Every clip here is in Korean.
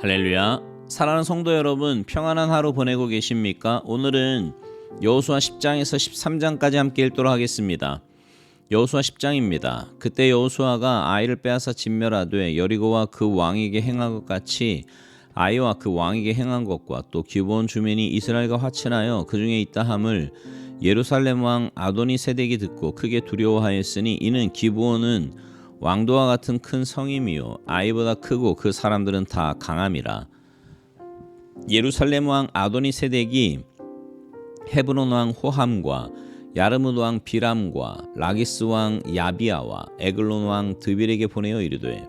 할렐루야. 사랑하는 성도 여러분, 평안한 하루 보내고 계십니까? 오늘은 여호수아 10장에서 13장까지 함께 읽도록 하겠습니다. 여호수아 10장입니다. 그때 여호수아가 아이를 빼앗아 진멸하되 여리고와 그 왕에게 행한 것 같이 아이와 그 왕에게 행한 것과 또 기브온 주민이 이스라엘과 화친하여 그 중에 있다 함을 예루살렘 왕 아도니세덱이 듣고 크게 두려워하였으니 이는 기브온은 왕도와 같은 큰 성임이요 아이보다 크고 그 사람들은 다 강함이라. 예루살렘 왕 아도니세덱이 헤브론 왕 호함과 야르뭇 왕 비람과 라기스 왕 야비아와 에글론 왕 드빌에게 보내어 이르되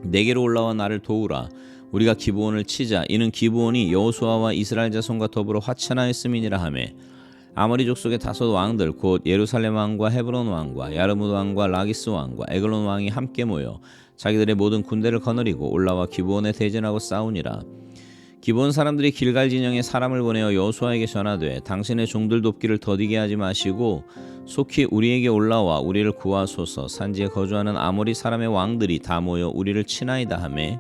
내게로 올라와 나를 도우라. 우리가 기브온을 치자. 이는 기브온이 여호수아와 이스라엘 자손과 더불어 화친하였음이니라 하매 아모리 족속의 다섯 왕들 곧 예루살렘 왕과 헤브론 왕과 야르뭇 왕과 라기스 왕과 에글론 왕이 함께 모여 자기들의 모든 군대를 거느리고 올라와 기브온에 대전하고 싸우니라. 기브온 사람들이 길갈 진영에 사람을 보내어 여호수아에게 전하되 당신의 종들 돕기를 더디게 하지 마시고 속히 우리에게 올라와 우리를 구하소서. 산지에 거주하는 아모리 사람의 왕들이 다 모여 우리를 치나이다 하매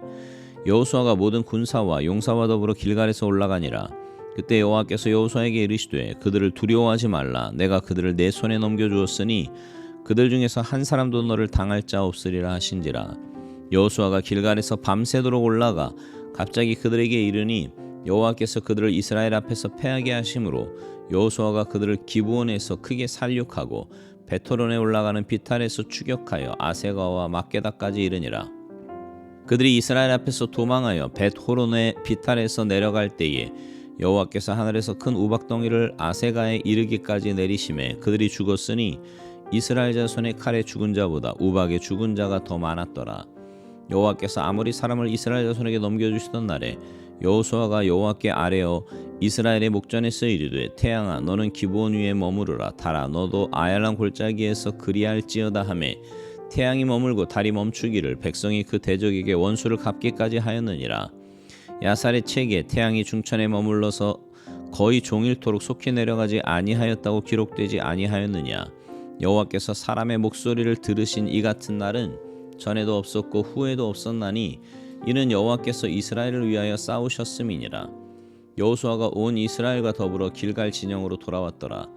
여호수아가 모든 군사와 용사와 더불어 길갈에서 올라가니라. 그때 여호와께서 여호수아에게 이르시되 그들을 두려워하지 말라. 내가 그들을 내 손에 넘겨주었으니 그들 중에서 한 사람도 너를 당할 자 없으리라 하신지라. 여호수아가 길갈에서 밤새도록 올라가 갑자기 그들에게 이르니 여호와께서 그들을 이스라엘 앞에서 패하게 하심으로 여호수아가 그들을 기브온에서 크게 살육하고 베토론에 올라가는 비탈에서 추격하여 아세가와 막게다까지 이르니라. 그들이 이스라엘 앞에서 도망하여 벳호론의 비탈에서 내려갈 때에 여호와께서 하늘에서 큰 우박덩이를 아세가에 이르기까지 내리심에 그들이 죽었으니 이스라엘 자손의 칼에 죽은 자보다 우박에 죽은 자가 더 많았더라. 여호와께서 아모리 사람을 이스라엘 자손에게 넘겨주시던 날에 여호수아가 여호와께 아뢰어 이스라엘의 목전에서 이르되 태양아 너는 기브온 위에 머무르라. 달아 너도 아얄란 골짜기에서 그리할지어다 하매 태양이 머물고 달이 멈추기를 백성이 그 대적에게 원수를 갚기까지 하였느니라. 야살의 책에 태양이 중천에 머물러서 거의 종일토록 속히 내려가지 아니하였다고 기록되지 아니하였느냐. 여호와께서 사람의 목소리를 들으신 이 같은 날은 전에도 없었고 후에도 없었나니 이는 여호와께서 이스라엘을 위하여 싸우셨음이니라. 여호수아가 온 이스라엘과 더불어 길갈 진영으로 돌아왔더라.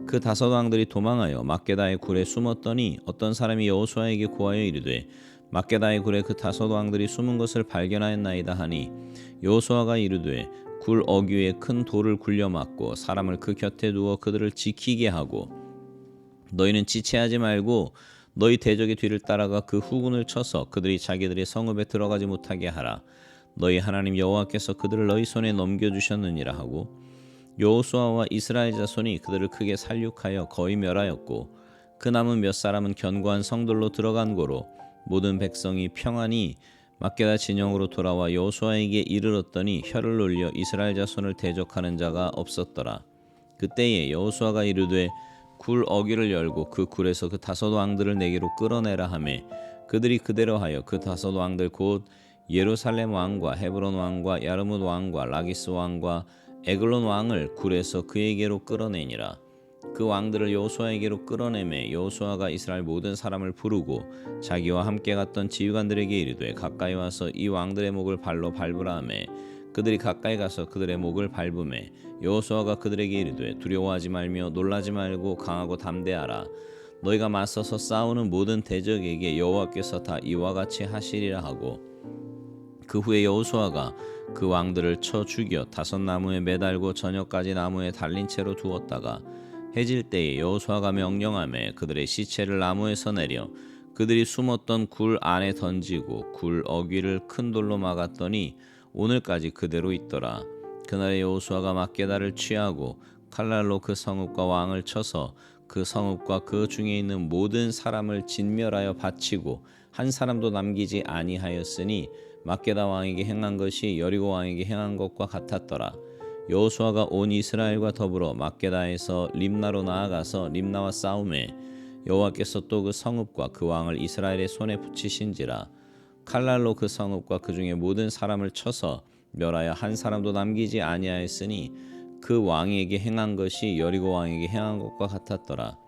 그 다섯 왕들이 도망하여 막게다의 굴에 숨었더니 어떤 사람이 여호수아에게 고하여 이르되 막게다의 굴에 그 다섯 왕들이 숨은 것을 발견하였나이다 하니 여호수아가 이르되 굴 어귀에 큰 돌을 굴려 막고 사람을 그 곁에 두어 그들을 지키게 하고 너희는 지체하지 말고 너희 대적의 뒤를 따라가 그 후군을 쳐서 그들이 자기들의 성읍에 들어가지 못하게 하라. 너희 하나님 여호와께서 그들을 너희 손에 넘겨주셨느니라 하고 여호수아와 이스라엘 자손이 그들을 크게 살육하여 거의 멸하였고 그 남은 몇 사람은 견고한 성들로 들어간 고로 모든 백성이 평안히 막게다 진영으로 돌아와 여호수아에게 이르렀더니 혀를 놀려 이스라엘 자손을 대적하는 자가 없었더라. 그때에 여호수아가 이르되 굴 어귀를 열고 그 굴에서 그 다섯 왕들을 내게로 끌어내라 하매 그들이 그대로 하여 그 다섯 왕들 곧 예루살렘 왕과 헤브론 왕과 야르뭇 왕과 라기스 왕과 에글론 왕을 굴에서 그에게로 끌어내니라. 그 왕들을 여호수아에게로 끌어내매 여호수아가 이스라엘 모든 사람을 부르고 자기와 함께 갔던 지휘관들에게 이르되 가까이 와서 이 왕들의 목을 발로 밟으라 하매 그들이 가까이 가서 그들의 목을 밟으매 여호수아가 그들에게 이르되 두려워하지 말며 놀라지 말고 강하고 담대하라. 너희가 맞서서 싸우는 모든 대적에게 여호와께서 다 이와 같이 하시리라 하고 그 후에 여호수아가 그 왕들을 쳐 죽여 다섯 나무에 매달고 저녁까지 나무에 달린 채로 두었다가 해질 때에 여호수아가 명령하매 그들의 시체를 나무에서 내려 그들이 숨었던 굴 안에 던지고 굴 어귀를 큰 돌로 막았더니 오늘까지 그대로 있더라. 그날에 여호수아가 막게다를 취하고 칼날로 그 성읍과 왕을 쳐서 그 성읍과 그 중에 있는 모든 사람을 진멸하여 바치고 한 사람도 남기지 아니하였으니 막게다 왕에게 행한 것이 여리고 왕에게 행한 것과 같았더라. 여호수아가 온 이스라엘과 더불어 막게다에서 림나로 나아가서 림나와 싸우매 여호와께서 또 그 성읍과 그 왕을 이스라엘의 손에 붙이신지라. 칼날로 그 성읍과 그 중에 모든 사람을 쳐서 멸하여 한 사람도 남기지 아니하였으니 그 왕에게 행한 것이 여리고 왕에게 행한 것과 같았더라.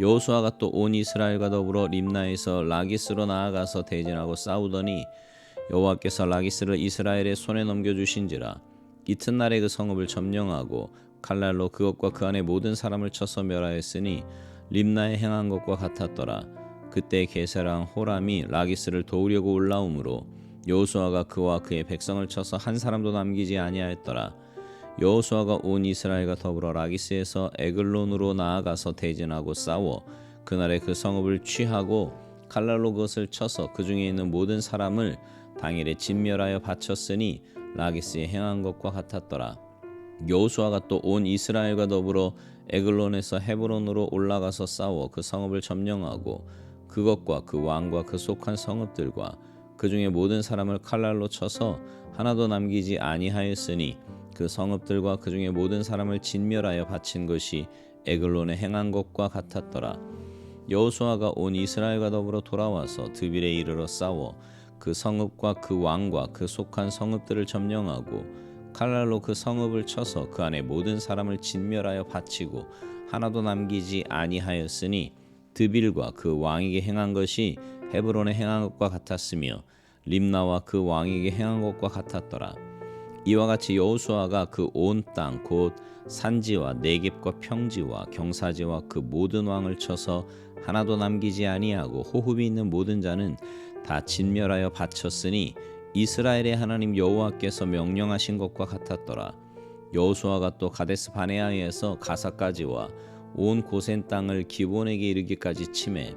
여호수아가 또 온 이스라엘과 더불어 림나에서 라기스로 나아가서 대진하고 싸우더니 여호와께서 라기스를 이스라엘의 손에 넘겨주신지라. 이튿날에 그 성읍을 점령하고 칼날로 그것과 그 안에 모든 사람을 쳐서 멸하였으니 림나에 행한 것과 같았더라. 그때 게세랑 호람이 라기스를 도우려고 올라오므로 여호수아가 그와 그의 백성을 쳐서 한 사람도 남기지 아니하였더라. 여호수아가 온 이스라엘과 더불어 라기스에서 에글론으로 나아가서 대진하고 싸워 그날에 그 성읍을 취하고 칼날로 그것을 쳐서 그 중에 있는 모든 사람을 당일에 진멸하여 바쳤으니 라기스에 행한 것과 같았더라. 여호수아가 또 온 이스라엘과 더불어 에글론에서 헤브론으로 올라가서 싸워 그 성읍을 점령하고 그것과 그 왕과 그 속한 성읍들과 그 중에 모든 사람을 칼날로 쳐서 하나도 남기지 아니하였으니 그 성읍들과 그 중에 모든 사람을 진멸하여 바친 것이 에글론에 행한 것과 같았더라. 여호수아가 온 이스라엘과 더불어 돌아와서 드빌에 이르러 싸워 그 성읍과 그 왕과 그 속한 성읍들을 점령하고 칼날로 그 성읍을 쳐서 그 안에 모든 사람을 진멸하여 바치고 하나도 남기지 아니하였으니 드빌과 그 왕에게 행한 것이 헤브론에 행한 것과 같았으며 림나와 그 왕에게 행한 것과 같았더라. 이와 같이 여호수아가 그 온 땅 곧 산지와 네겝과 평지와 경사지와 그 모든 왕을 쳐서 하나도 남기지 아니하고 호흡이 있는 모든 자는 다 진멸하여 바쳤으니 이스라엘의 하나님 여호와께서 명령하신 것과 같았더라. 여호수아가 또 가데스 바네아에서 가사까지와 온 고센 땅을 기본에게 이르기까지 치매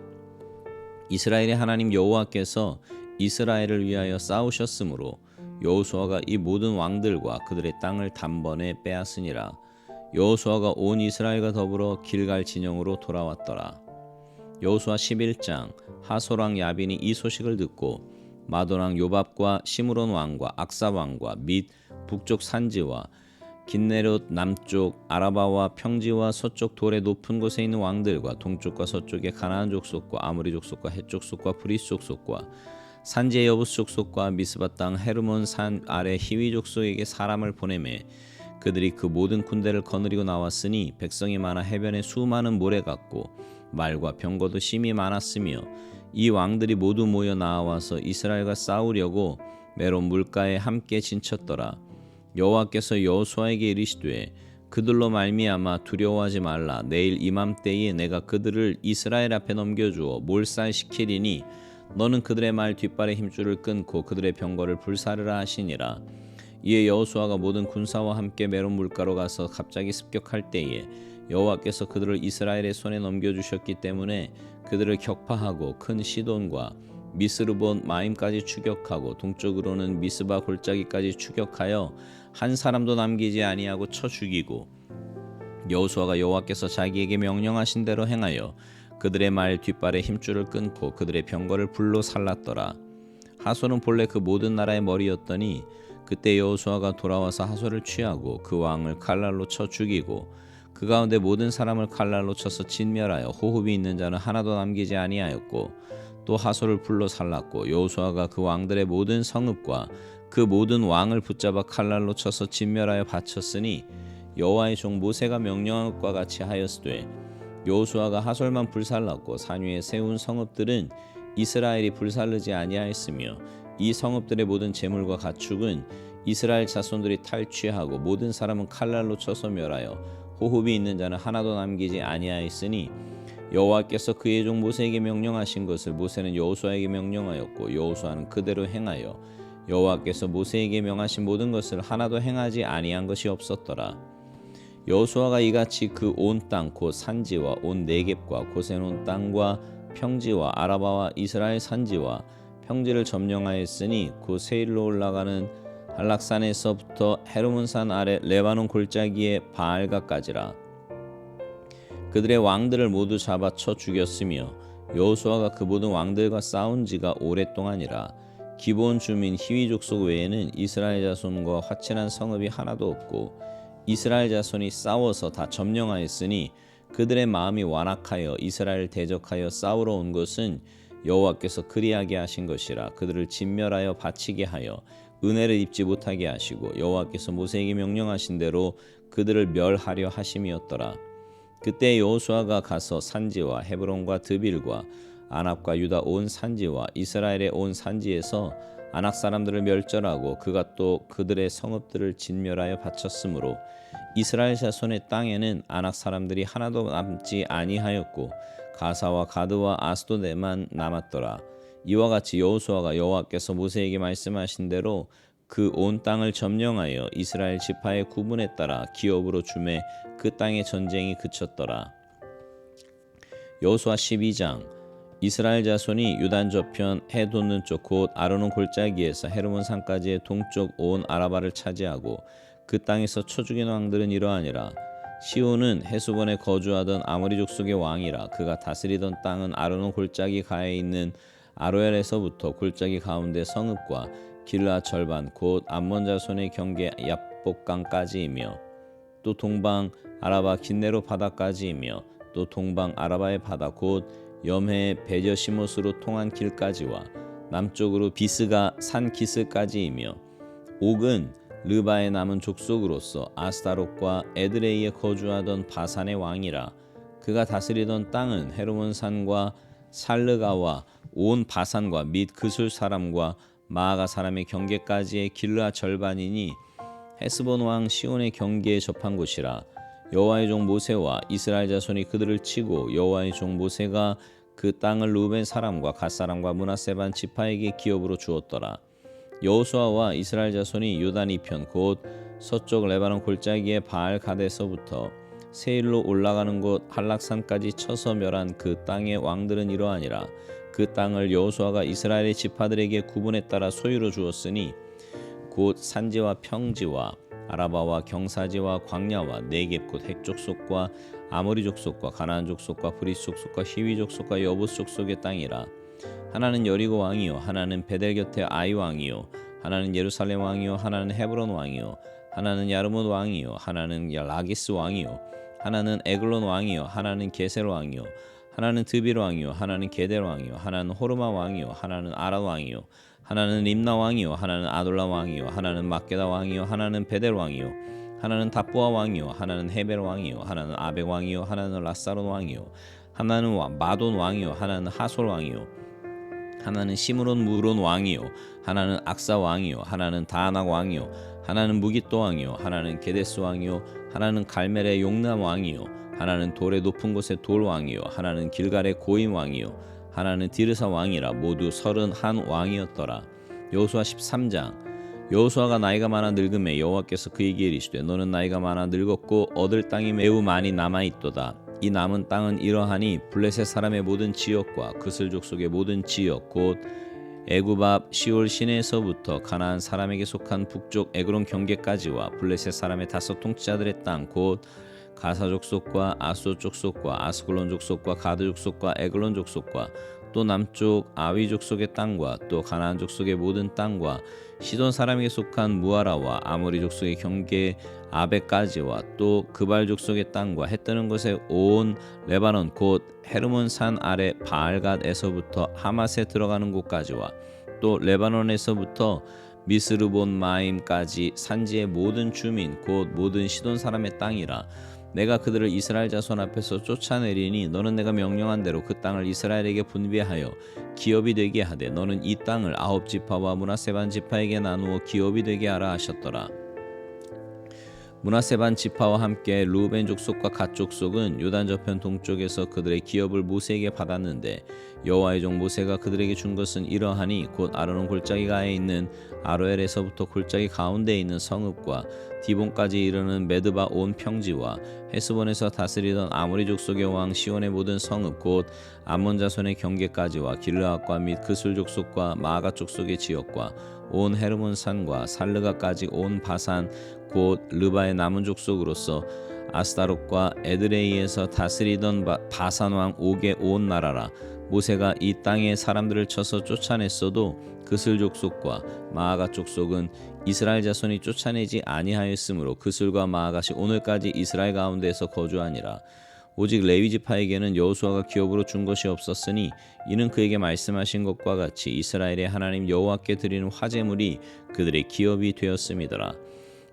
이스라엘의 하나님 여호와께서 이스라엘을 위하여 싸우셨으므로 여호수아가 이 모든 왕들과 그들의 땅을 단번에 빼앗으니라. 여호수아가 온 이스라엘과 더불어 길갈 진영으로 돌아왔더라. 여호수아 11장. 하솔 왕 야빈이 이 소식을 듣고 마돈 왕 요밥과 시므론 왕과 악사 왕과 및 북쪽 산지와 긴네롯 남쪽 아라바와 평지와 서쪽 돌의 높은 곳에 있는 왕들과 동쪽과 서쪽의 가나안 족속과 아모리 족속과 헷 족속과 브리스 족속과 산지의 여부스 족속과 미스바 땅 헤르몬 산 아래 히위 족속에게 사람을 보내매 그들이 그 모든 군대를 거느리고 나왔으니 백성이 많아 해변에 수많은 모래 같고 말과 병거도 심히 많았으며 이 왕들이 모두 모여 나와서 이스라엘과 싸우려고 메론 물가에 함께 진쳤더라. 여호와께서 여호수아에게 이르시되 그들로 말미암아 두려워하지 말라. 내일 이맘때에 내가 그들을 이스라엘 앞에 넘겨주어 몰살시키리니 너는 그들의 말 뒷발의 힘줄을 끊고 그들의 병거를 불사르라 하시니라. 이에 여호수아가 모든 군사와 함께 메론 물가로 가서 갑자기 습격할 때에 여호와께서 그들을 이스라엘의 손에 넘겨주셨기 때문에 그들을 격파하고 큰 시돈과 미스르본 마임까지 추격하고 동쪽으로는 미스바 골짜기까지 추격하여 한 사람도 남기지 아니하고 쳐 죽이고 여호수아가 여호와께서 자기에게 명령하신 대로 행하여 그들의 말 뒷발의 힘줄을 끊고 그들의 병거를 불로 살랐더라. 하솔은 본래 그 모든 나라의 머리였더니 그때 여호수아가 돌아와서 하솔을 취하고 그 왕을 칼날로 쳐 죽이고 그 가운데 모든 사람을 칼날로 쳐서 진멸하여 호흡이 있는 자는 하나도 남기지 아니하였고 또 하솔을 불로 살랐고 여호수아가 그 왕들의 모든 성읍과 그 모든 왕을 붙잡아 칼날로 쳐서 진멸하여 바쳤으니 여호와의 종 모세가 명령한 것과 같이 하였으되 여호수아가 하솔만 불살랐고 산 위에 세운 성읍들은 이스라엘이 불살르지 아니하였으며 이 성읍들의 모든 재물과 가축은 이스라엘 자손들이 탈취하고 모든 사람은 칼날로 쳐서 멸하여 호흡이 있는 자는 하나도 남기지 아니하였으니 여호와께서 그의 종 모세에게 명령하신 것을 모세는 여호수아에게 명령하였고 여호수아는 그대로 행하여 여호와께서 모세에게 명하신 모든 것을 하나도 행하지 아니한 것이 없었더라. 여호수아가 이같이 그 온 땅 곧 산지와 온 네겝과 고센 온 땅과 평지와 아라바와 이스라엘 산지와 평지를 점령하였으니 곧 세일로 올라가는 한락산에서부터 헤르몬산 아래 레바논 골짜기의 바알가까지라. 그들의 왕들을 모두 잡아 쳐 죽였으며 여호수아가 그 모든 왕들과 싸운 지가 오랫동안이라. 기본 주민 히위 족속 외에는 이스라엘 자손과 화친한 성읍이 하나도 없고 이스라엘 자손이 싸워서 다 점령하였으니 그들의 마음이 완악하여 이스라엘 대적하여 싸우러 온 것은 여호와께서 그리하게 하신 것이라. 그들을 진멸하여 바치게 하여 은혜를 입지 못하게 하시고 여호와께서 모세에게 명령하신 대로 그들을 멸하려 하심이었더라. 그때 여호수아가 가서 산지와 헤브론과 드빌과 아납과 유다 온 산지와 이스라엘의 온 산지에서 아낙 사람들을 멸절하고 그가 또 그들의 성읍들을 진멸하여 바쳤으므로 이스라엘 자손의 땅에는 아낙 사람들이 하나도 남지 아니하였고 가사와 가드와 아스도데만 남았더라. 이와 같이 여호수아가 여호와께서 모세에게 말씀하신 대로 그 온 땅을 점령하여 이스라엘 지파의 구분에 따라 기업으로 주매 그 땅의 전쟁이 그쳤더라. 여호수아 12장. 이스라엘 자손이 유단 저편 해 돋는 쪽 곧 아르논 골짜기에서 헤르몬 산까지의 동쪽 온 아라바를 차지하고 그 땅에서 쳐 죽인 왕들은 이러하니라. 시온은 헤스본에 거주하던 아모리 족속의 왕이라. 그가 다스리던 땅은 아르논 골짜기 가에 있는 아로엘에서부터 골짜기 가운데 성읍과 길라 절반 곧 암몬 자손의 경계 야복강까지이며 또 동방 아라바 긴네로 바다까지이며 또 동방 아라바의 바다 곧 염해 베저시못으로 통한 길까지와 남쪽으로 비스가 산 기스까지이며 옥은 르바의 남은 족속으로서 아스타롯과 에드레이에 거주하던 바산의 왕이라. 그가 다스리던 땅은 헤르몬 산과 살르가와 온 바산과 및 그술 사람과 마아가 사람의 경계까지의 길르아 절반이니 헤스본 왕 시온의 경계에 접한 곳이라. 여호와의 종 모세와 이스라엘 자손이 그들을 치고 여호와의 종 모세가 그 땅을 루벤 사람과 갓 사람과 므낫세 반 지파에게 기업으로 주었더라. 여호수아와 이스라엘 자손이 요단 이편 곧 서쪽 레바논 골짜기의 바알 가데서부터 세일로 올라가는 곳 한락산까지 쳐서 멸한 그 땅의 왕들은 이러하니라. 그 땅을 여호수아가 이스라엘의 지파들에게 구분에 따라 소유로 주었으니 곧 산지와 평지와 아라바와 경사지와 광야와 네겝 곧 핵 족속과 아모리 족속과 가나안 족속과 브리스 족속과 히위 족속과 여부스 족속의 땅이라. 하나는 여리고 왕이요 하나는 베델 곁에 아이 왕이요 하나는 예루살렘 왕이요 하나는 헤브론 왕이요 하나는 야르못 왕이요 하나는 라기스 왕이요 하나는 에글론 왕이요 하나는 게셀 왕이요 하나는 드빌 왕이요 하나는 게델 왕이요 하나는 호르마 왕이요 하나는 아란 왕이요 하나는 림나 왕이요 하나는 아돌라 왕이요 하나는 막게다 왕이요 하나는 베델 왕이요 하나는 답보아 왕이요 하나는 헤벨 왕이요 하나는 아벡 왕이요 하나는 라사론 왕이요 하나는 마돈 왕이요 하나는 하솔 왕이요 하나는 시므론 무론 왕이요 하나는 악사 왕이요 하나는 다아낙 왕이요 하나는 무깃도 왕이요 하나는 게데스 왕이요 하나는 갈멜의 용남 왕이요 하나는 돌의 높은 곳의 돌 왕이요 하나는 길갈의 고임 왕이요 하나는 디르사 왕이라. 모두 31 왕이었더라. 여호수아 13장. 여호수아가 나이가 많아 늙음에 여호와께서 그에게 이르시되 너는 나이가 많아 늙었고 얻을 땅이 매우 많이 남아있도다. 이 남은 땅은 이러하니 블레셋 사람의 모든 지역과 그슬 족속의 모든 지역 곧 애굽 앞 시올 시내에서부터 가나안 사람에게 속한 북쪽 에그론 경계까지와 블레셋 사람의 5 통치자들의 땅 곧 가사 족속과 아소 족속과 아스글론 족속과 가드 족속과 에글론 족속과 또 남쪽 아위 족속의 땅과 또 가나안 족속의 모든 땅과 시돈 사람에게 속한 무아라와 아모리 족속의 경계 아베까지와 또 그발 족속의 땅과 해 뜨는 곳에 온 레바논 곧 헤르몬 산 아래 바알갓에서부터 하맛에 들어가는 곳까지와 또 레바논에서부터 미스르본 마임까지 산지의 모든 주민 곧 모든 시돈 사람의 땅이라. 내가 그들을 이스라엘 자손 앞에서 쫓아내리니 너는 내가 명령한 대로 그 땅을 이스라엘에게 분배하여 기업이 되게 하되 너는 이 땅을 9 지파와 므낫세 반 지파에게 나누어 기업이 되게 하라 하셨더라. 므낫세 반 지파와 함께 루벤 족속과 갓 족속은 요단 저편 동쪽에서 그들의 기업을 모세에게 받았는데 여호와의 종 모세가 그들에게 준 것은 이러하니 곧 아르논 골짜기 가에 있는 아로엘에서부터 골짜기 가운데에 있는 성읍과 디본까지 이르는 메드바 온 평지와 헤스본에서 다스리던 아모리 족속의 왕 시온의 모든 성읍 곧 암몬 자손의 경계까지와 길르앗과 및 그술 족속과 마아가 족속의 지역과 온 헤르몬 산과 살르가까지 온 바산 곧 르바의 남은 족속으로서 아스타롯과 에드레이에서 다스리던 바산 왕 옥의 온 나라라. 모세가 이 땅에 사람들을 쳐서 쫓아냈어도 그슬 족속과 마아가 족속은 이스라엘 자손이 쫓아내지 아니하였으므로 그슬과 마아가시 오늘까지 이스라엘 가운데에서 거주하니라. 오직 레위 지파에게는 여호수아가 기업으로 준 것이 없었으니 이는 그에게 말씀하신 것과 같이 이스라엘의 하나님 여호와께 드리는 화제물이 그들의 기업이 되었음이더라.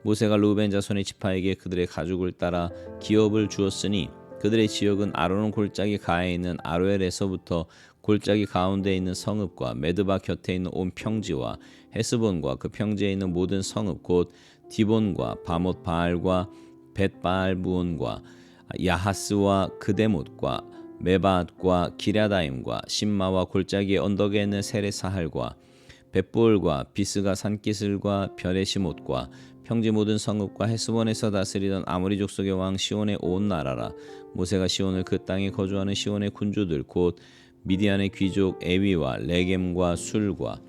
모세가 르우벤 자손의 지파에게 그들의 가족을 따라 기업을 주었으니 그들의 지역은 아르논 골짜기 가에 있는 아로엘에서부터 골짜기 가운데 있는 성읍과 메드바 곁에 있는 온 평지와 헤스본과 그 평지에 있는 모든 성읍 곧 디본과 바못 바알과 벳바알부온과 야하스와 그데못과 메바앗과 기랴다임과 신마와 골짜기의 언덕에 있는 세레사할과 벳볼과 비스가 산기슬과 베레시못과 평지 모든 성읍과 헤스본에서 다스리던 아모리 족속의 왕 시온의 온 나라라. 모세가 시온을 그 땅에 거주하는 시온의 군주들 곧 미디안의 귀족 에위와 레겜과 술과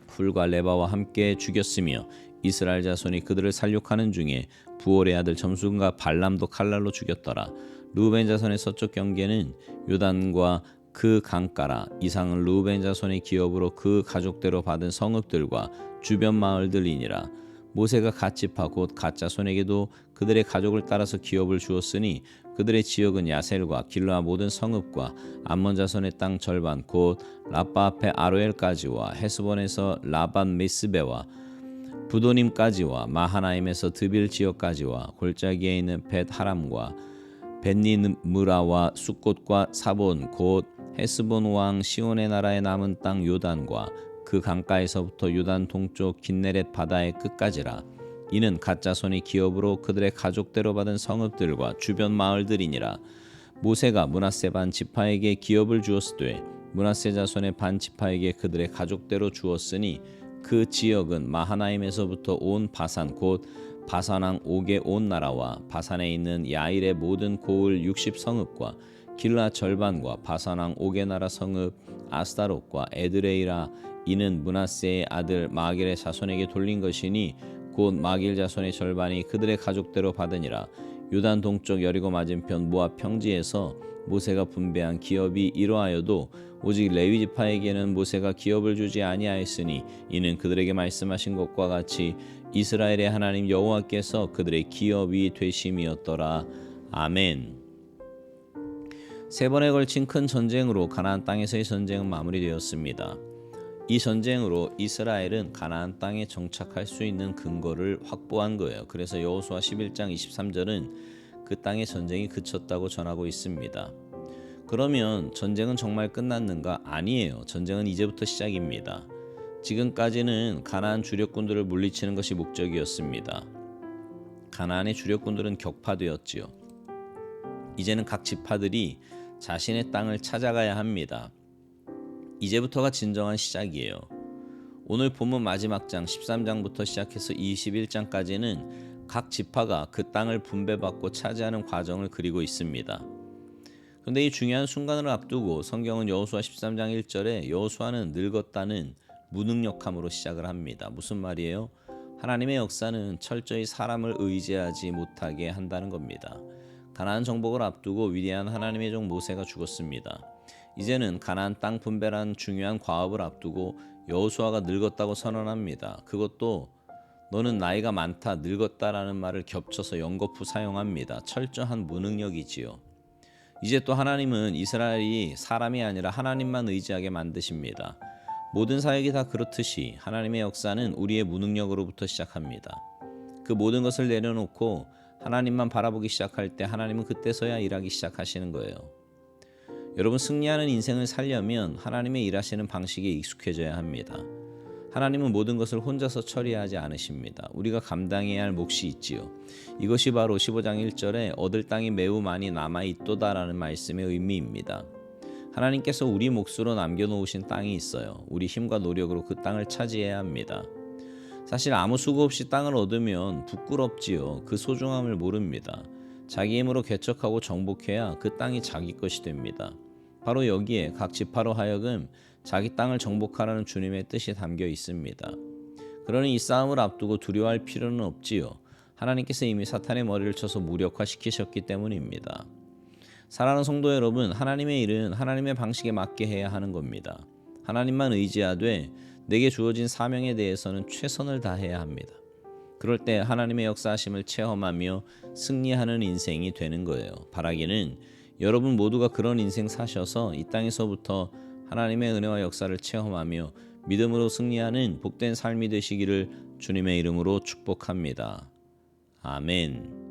훌과 레바와 함께 죽였으며 이스라엘 자손이 그들을 살육하는 중에 부올의 아들 점순과 발람도 칼날로 죽였더라. 루벤 자손의 서쪽 경계는 요단과 그 강가라. 이상은 루벤 자손의 기업으로 그 가족대로 받은 성읍들과 주변 마을들이니라. 모세가 갓지파 곧 갓자손에게도 그들의 가족을 따라서 기업을 주었으니 그들의 지역은 야셀과 길르아 모든 성읍과 암몬 자손의 땅 절반 곧 라빠 앞에 아로엘까지와 헤스본에서 라반 메스베와 부도님까지와 마하나임에서 드빌 지역까지와 골짜기에 있는 벳 하람과 벳니므라와 숫곳과 사본 곧 헤스본 왕 시온의 나라에 남은 땅 요단과 그 강가에서부터 요단 동쪽 긴네렛 바다의 끝까지라. 이는 갓자손이 기업으로 그들의 가족대로 받은 성읍들과 주변 마을들이니라. 모세가 므낫세 반 지파에게 기업을 주었으되 므낫세 자손의 반 지파에게 그들의 가족대로 주었으니 그 지역은 마하나임에서부터 온 바산 곧 바산왕 옥의 온 나라와 바산에 있는 야일의 모든 고을 60성읍과 길라 절반과 바산왕 옥의 나라 성읍 아스타롯과 에드레이라. 이는 므낫세의 아들 마길의 자손에게 돌린 것이니 곧 마길 자손의 절반이 그들의 가족대로 받으니라. 요단 동쪽 여리고 맞은편 모압 평지에서 모세가 분배한 기업이 이러하여도 오직 레위 지파에게는 모세가 기업을 주지 아니하였으니 이는 그들에게 말씀하신 것과 같이 이스라엘의 하나님 여호와께서 그들의 기업이 되심이었더라. 아멘. 세 번에 걸친 큰 전쟁으로 가나안 땅에서의 전쟁은 마무리되었습니다. 이 전쟁으로 이스라엘은 가나안 땅에 정착할 수 있는 근거를 확보한 거예요. 그래서 여호수아 11장 23절은 그 땅의 전쟁이 그쳤다고 전하고 있습니다. 그러면 전쟁은 정말 끝났는가? 아니에요. 전쟁은 이제부터 시작입니다. 지금까지는 가나안 주력군들을 물리치는 것이 목적이었습니다. 가나안의 주력군들은 격파되었지요. 이제는 각 지파들이 자신의 땅을 찾아가야 합니다. 이제부터가 진정한 시작이에요. 오늘 본문 마지막 장 13장부터 시작해서 21장까지는 각 지파가 그 땅을 분배받고 차지하는 과정을 그리고 있습니다. 그런데 이 중요한 순간을 앞두고 성경은 여호수아 13장 1절에 여호수아는 늙었다는 무능력함으로 시작을 합니다. 무슨 말이에요? 하나님의 역사는 철저히 사람을 의지하지 못하게 한다는 겁니다. 가나안 정복을 앞두고 위대한 하나님의 종 모세가 죽었습니다. 이제는 가나안 땅 분배란 중요한 과업을 앞두고 여호수아가 늙었다고 선언합니다. 그것도 너는 나이가 많다, 늙었다라는 말을 겹쳐서 연거푸 사용합니다. 철저한 무능력이지요. 이제 또 하나님은 이스라엘이 사람이 아니라 하나님만 의지하게 만드십니다. 모든 사역이 다 그렇듯이 하나님의 역사는 우리의 무능력으로부터 시작합니다. 그 모든 것을 내려놓고 하나님만 바라보기 시작할 때 하나님은 그때서야 일하기 시작하시는 거예요. 여러분, 승리하는 인생을 살려면 하나님의 일하시는 방식에 익숙해져야 합니다. 하나님은 모든 것을 혼자서 처리하지 않으십니다. 우리가 감당해야 할 몫이 있지요. 이것이 바로 15장 1절에 얻을 땅이 매우 많이 남아있도다라는 말씀의 의미입니다. 하나님께서 우리 몫으로 남겨놓으신 땅이 있어요. 우리 힘과 노력으로 그 땅을 차지해야 합니다. 사실 아무 수고 없이 땅을 얻으면 부끄럽지요. 그 소중함을 모릅니다. 자기 힘으로 개척하고 정복해야 그 땅이 자기 것이 됩니다. 바로 여기에 각 지파로 하여금 자기 땅을 정복하라는 주님의 뜻이 담겨 있습니다. 그러니 이 싸움을 앞두고 두려워할 필요는 없지요. 하나님께서 이미 사탄의 머리를 쳐서 무력화시키셨기 때문입니다. 사랑하는 성도 여러분, 하나님의 일은 하나님의 방식에 맞게 해야 하는 겁니다. 하나님만 의지하되 내게 주어진 사명에 대해서는 최선을 다해야 합니다. 그럴 때 하나님의 역사하심을 체험하며 승리하는 인생이 되는 거예요. 바라기는 여러분 모두가 그런 인생 사셔서 이 땅에서부터 하나님의 은혜와 역사를 체험하며 믿음으로 승리하는 복된 삶이 되시기를 주님의 이름으로 축복합니다. 아멘.